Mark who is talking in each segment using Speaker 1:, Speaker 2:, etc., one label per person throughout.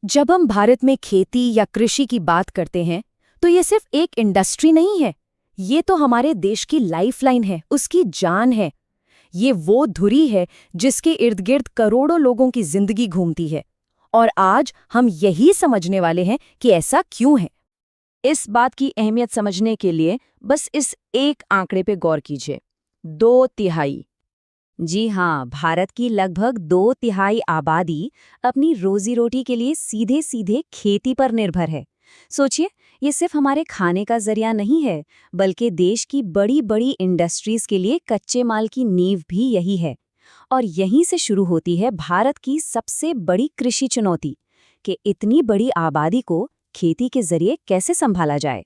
Speaker 1: जब हम भारत में खेती या कृषि की बात करते हैं तो ये सिर्फ एक इंडस्ट्री नहीं है। ये तो हमारे देश की लाइफलाइन है, उसकी जान है। ये वो धुरी है जिसके इर्द गिर्द करोड़ों लोगों की जिंदगी घूमती है। और आज हम यही समझने वाले हैं कि ऐसा क्यों है। इस बात की अहमियत समझने के लिए बस इस एक आंकड़े पे गौर कीजिए। 2/3। जी हाँ, भारत की लगभग 2/3 आबादी अपनी रोजी रोटी के लिए सीधे सीधे खेती पर निर्भर है। सोचिए, ये सिर्फ हमारे खाने का जरिया नहीं है, बल्कि देश की बड़ी बड़ी इंडस्ट्रीज के लिए कच्चे माल की नींव भी यही है। और यहीं से शुरू होती है भारत की सबसे बड़ी कृषि चुनौती कि इतनी बड़ी आबादी को खेती के जरिए कैसे संभाला जाए।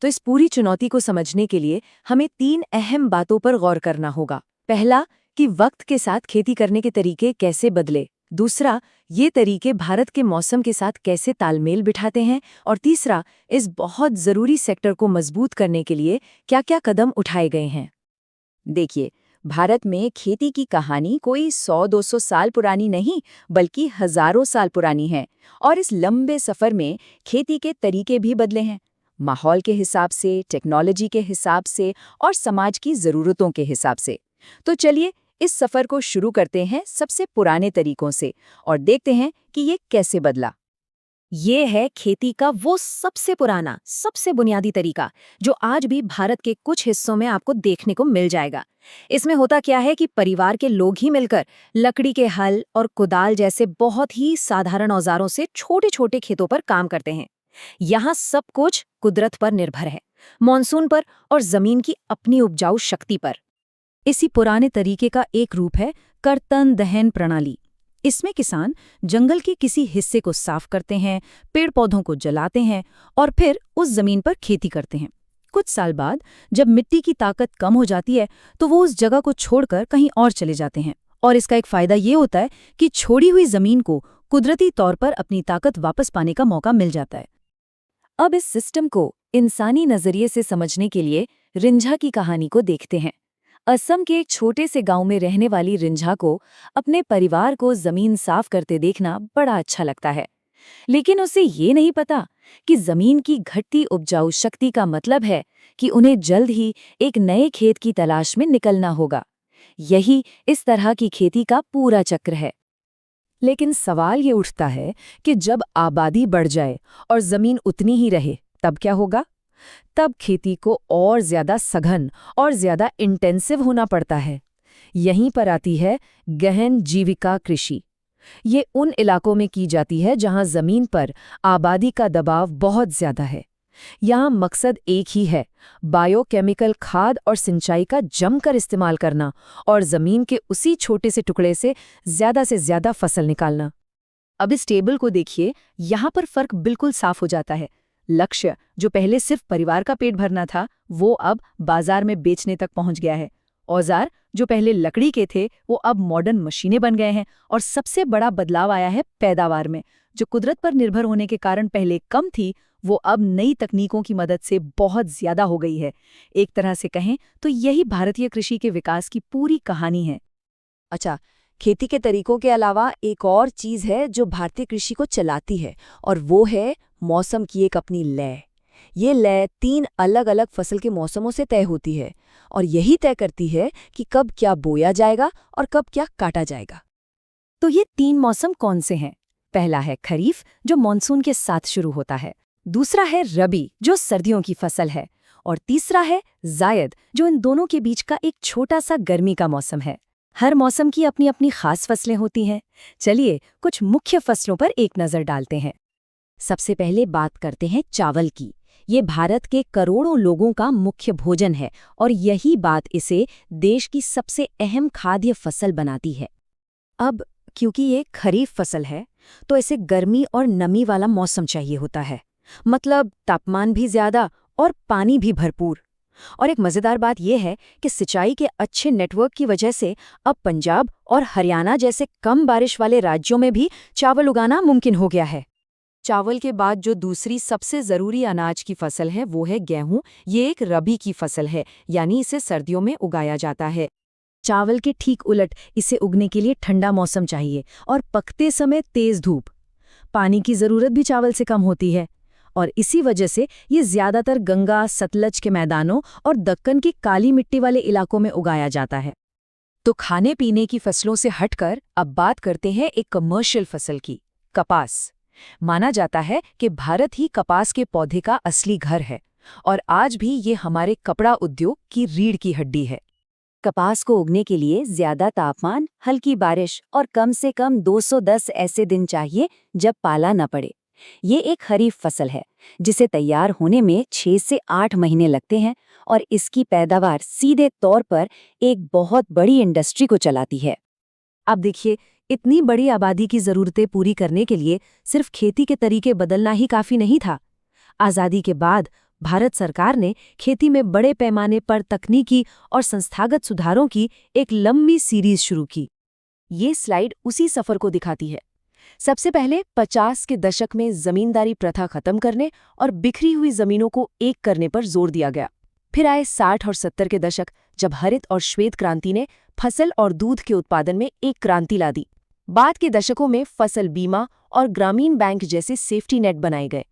Speaker 1: तो इस पूरी चुनौती को समझने के लिए हमें 3 अहम बातों पर गौर करना होगा। पहला, कि वक्त के साथ खेती करने के तरीके कैसे बदले। दूसरा, ये तरीके भारत के मौसम के साथ कैसे तालमेल बिठाते हैं। और तीसरा, इस बहुत ज़रूरी सेक्टर को मजबूत करने के लिए क्या-क्या कदम उठाए गए हैं। देखिए, भारत में खेती की कहानी कोई 100-200 साल पुरानी नहीं, बल्कि हजारों साल पुरानी है। और इस लंबे सफ़र में खेती के तरीके भी बदले हैं, माहौल के हिसाब से, टेक्नोलॉजी के हिसाब से और समाज की ज़रूरतों के हिसाब से। तो चलिए, इस सफ़र को शुरू करते हैं सबसे पुराने तरीकों से और देखते हैं कि ये कैसे बदला। ये है खेती का वो सबसे पुराना, सबसे बुनियादी तरीका जो आज भी भारत के कुछ हिस्सों में आपको देखने को मिल जाएगा। इसमें होता क्या है कि परिवार के लोग ही मिलकर लकड़ी के हल और कुदाल जैसे बहुत ही साधारण औजारों से छोटे छोटे खेतों पर काम करते हैं। यहाँ सब कुछ कुदरत पर निर्भर है, मॉनसून पर और जमीन की अपनी उपजाऊ शक्ति पर। इसी पुराने तरीके का एक रूप है कर्तन दहन प्रणाली। इसमें किसान जंगल के किसी हिस्से को साफ करते हैं, पेड़ पौधों को जलाते हैं और फिर उस जमीन पर खेती करते हैं। कुछ साल बाद जब मिट्टी की ताकत कम हो जाती है तो वो उस जगह को छोड़कर कहीं और चले जाते हैं। और इसका एक फायदा ये होता है कि छोड़ी हुई जमीन को कुदरती तौर पर अपनी ताकत वापस पाने का मौका मिल जाता है। अब इस सिस्टम को इंसानी नजरिए से समझने के लिए रिंझा की कहानी को देखते हैं। असम के एक छोटे से गांव में रहने वाली रिंझा को अपने परिवार को जमीन साफ करते देखना बड़ा अच्छा लगता है। लेकिन उसे ये नहीं पता कि जमीन की घटती उपजाऊ शक्ति का मतलब है कि उन्हें जल्द ही एक नए खेत की तलाश में निकलना होगा। यही इस तरह की खेती का पूरा चक्र है। लेकिन सवाल ये उठता है कि जब आबादी बढ़ जाए और जमीन उतनी ही रहे, तब क्या होगा? तब खेती को और ज्यादा सघन और ज्यादा इंटेंसिव होना पड़ता है। यहीं पर आती है गहन जीविका कृषि। ये उन इलाकों में की जाती है जहां जमीन पर आबादी का दबाव बहुत ज्यादा है। यहाँ मकसद एक ही है, बायोकेमिकल खाद और सिंचाई का जमकर इस्तेमाल करना और जमीन के उसी छोटे से टुकड़े से ज्यादा फसल निकालना। अब इस टेबल को देखिए, यहाँ पर फर्क बिल्कुल साफ हो जाता है। लक्ष्य जो पहले सिर्फ परिवार का पेट भरना था, वो अब बाजार में बेचने तक पहुंच गया है। औजार जो पहले लकड़ी के थे, वो अब मॉडर्न मशीनें बन गए हैं। और सबसे बड़ा बदलाव आया है पैदावार में, जो कुदरत पर निर्भर होने के कारण पहले कम थी, वो अब नई तकनीकों की मदद से बहुत ज्यादा हो गई है। एक तरह से कहें तो यही भारतीय कृषि के विकास की पूरी कहानी है। अच्छा, खेती के तरीकों के अलावा एक और चीज है जो भारतीय कृषि को चलाती है, और वो है मौसम की एक अपनी लय। ये लय 3 अलग-अलग फसल के मौसमों से तय होती है और यही तय करती है कि कब क्या बोया जाएगा और कब क्या काटा जाएगा। तो ये 3 मौसम कौन से हैं? पहला है खरीफ, जो मॉनसून के साथ शुरू होता है। दूसरा है रबी, जो सर्दियों की फसल है। और तीसरा है जायद, जो इन दोनों के बीच का एक छोटा सा गर्मी का मौसम है। हर मौसम की अपनी अपनी खास फसलें होती हैं। चलिए, कुछ मुख्य फसलों पर एक नज़र डालते हैं। सबसे पहले बात करते हैं चावल की। ये भारत के करोड़ों लोगों का मुख्य भोजन है और यही बात इसे देश की सबसे अहम खाद्य फसल बनाती है। अब क्योंकि ये खरीफ फसल है, तो इसे गर्मी और नमी वाला मौसम चाहिए होता है, मतलब तापमान भी ज्यादा और पानी भी भरपूर। और एक मज़ेदार बात यह है कि सिंचाई के अच्छे नेटवर्क की वजह से अब पंजाब और हरियाणा जैसे कम बारिश वाले राज्यों में भी चावल उगाना मुमकिन हो गया है। चावल के बाद जो दूसरी सबसे ज़रूरी अनाज की फसल है वो है गेहूं। ये एक रबी की फसल है, यानी इसे सर्दियों में उगाया जाता है। चावल के ठीक उलट इसे उगने के लिए ठंडा मौसम चाहिए और पकते समय तेज धूप। पानी की ज़रूरत भी चावल से कम होती है और इसी वजह से ये ज़्यादातर गंगा, सतलज के मैदानों और दक्कन की काली मिट्टी वाले इलाकों में उगाया जाता है। तो खाने पीने की फसलों से हटकर अब बात करते हैं एक कमर्शियल फसल की, कपास। माना जाता है कि भारत ही कपास के पौधे का असली घर है और आज भी ये हमारे कपड़ा उद्योग की रीढ़ की हड्डी है।
Speaker 2: कपास को उगने के लिए ज्यादा तापमान, हल्की बारिश और कम से कम 210 ऐसे दिन चाहिए जब पाला न पड़े। ये एक खरीफ फसल है जिसे तैयार होने में 6 से 8 महीने लगते हैं और इसकी पैदावार सीधे तौर पर एक बहुत बड़ी इंडस्ट्री को चलाती है।
Speaker 1: अब देखिए, इतनी बड़ी आबादी की ज़रूरतें पूरी करने के लिए सिर्फ खेती के तरीके बदलना ही काफ़ी नहीं था। आज़ादी के बाद भारत सरकार ने खेती में बड़े पैमाने पर तकनीकी और संस्थागत सुधारों की एक लंबी सीरीज शुरू की। ये स्लाइड उसी सफ़र को दिखाती है। सबसे पहले 50 के दशक में जमींदारी प्रथा खत्म करने और बिखरी हुई जमीनों को एक करने पर जोर दिया गया। फिर आए 60 और 70 के दशक, जब हरित और श्वेत क्रांति ने फसल और दूध के उत्पादन में एक क्रांति ला दी। बाद के दशकों में फसल बीमा और ग्रामीण बैंक जैसे सेफ्टी नेट बनाए गए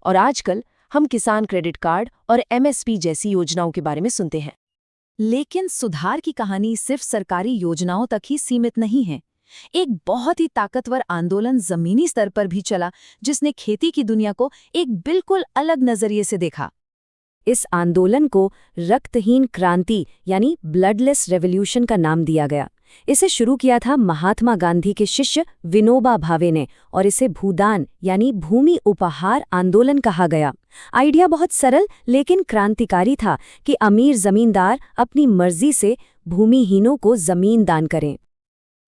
Speaker 1: और आजकल हम किसान क्रेडिट कार्ड और MSP जैसी योजनाओं के बारे में सुनते हैं। लेकिन सुधार की कहानी सिर्फ सरकारी योजनाओं तक ही सीमित नहीं है। एक बहुत ही ताकतवर आंदोलन जमीनी स्तर पर भी चला, जिसने खेती की दुनिया को एक बिल्कुल अलग नजरिए से देखा।
Speaker 2: इस आंदोलन को रक्तहीन क्रांति यानी ब्लडलेस रेवोल्यूशन का नाम दिया गया। इसे शुरू किया था महात्मा गांधी के शिष्य विनोबा भावे ने और इसे भूदान यानी भूमि उपहार आंदोलन कहा गया। आइडिया बहुत सरल लेकिन क्रांतिकारी था कि अमीर जमींदार अपनी मर्जी से भूमिहीनों को जमीन दान करें।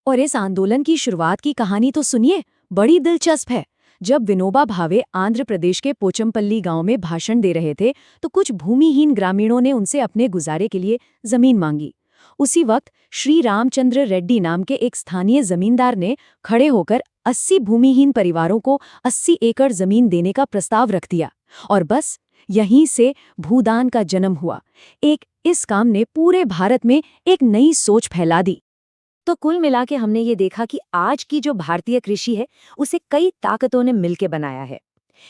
Speaker 1: और इस आंदोलन की शुरुआत की कहानी तो सुनिए, बड़ी दिलचस्प है। जब विनोबा भावे आंध्र प्रदेश के पोचमपल्ली गांव में भाषण दे रहे थे तो कुछ भूमिहीन ग्रामीणों ने उनसे अपने गुजारे के लिए जमीन मांगी। उसी वक्त श्री रामचंद्र रेड्डी नाम के एक स्थानीय जमींदार ने खड़े होकर 80 भूमिहीन परिवारों को 80 एकड़ जमीन देने का प्रस्ताव रख दिया और बस यहीं से भूदान का जन्म हुआ। इस काम ने पूरे भारत में एक नई सोच फैला दी।
Speaker 2: तो कुल मिला के हमने ये देखा कि आज की जो भारतीय कृषि है उसे कई ताकतों ने मिलकर बनाया है।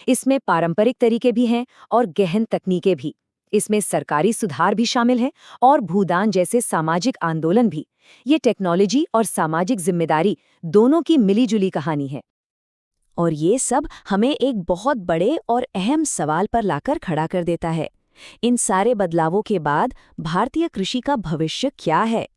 Speaker 2: इसमें पारंपरिक तरीके भी हैं और गहन तकनीकें भी। इसमें सरकारी सुधार भी शामिल है और भूदान जैसे सामाजिक आंदोलन भी। ये टेक्नोलॉजी और सामाजिक जिम्मेदारी दोनों की मिलीजुली कहानी है। और ये सब हमें एक बहुत बड़े और अहम सवाल पर लाकर खड़ा कर देता है। इन सारे बदलावों के बाद भारतीय कृषि का भविष्य क्या है?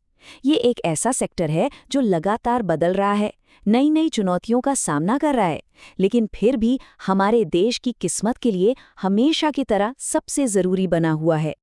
Speaker 2: ये एक ऐसा सेक्टर है जो लगातार बदल रहा है, नई नई चुनौतियों का सामना कर रहा है, लेकिन फिर भी हमारे देश की किस्मत के लिए हमेशा की तरह सबसे जरूरी बना हुआ है।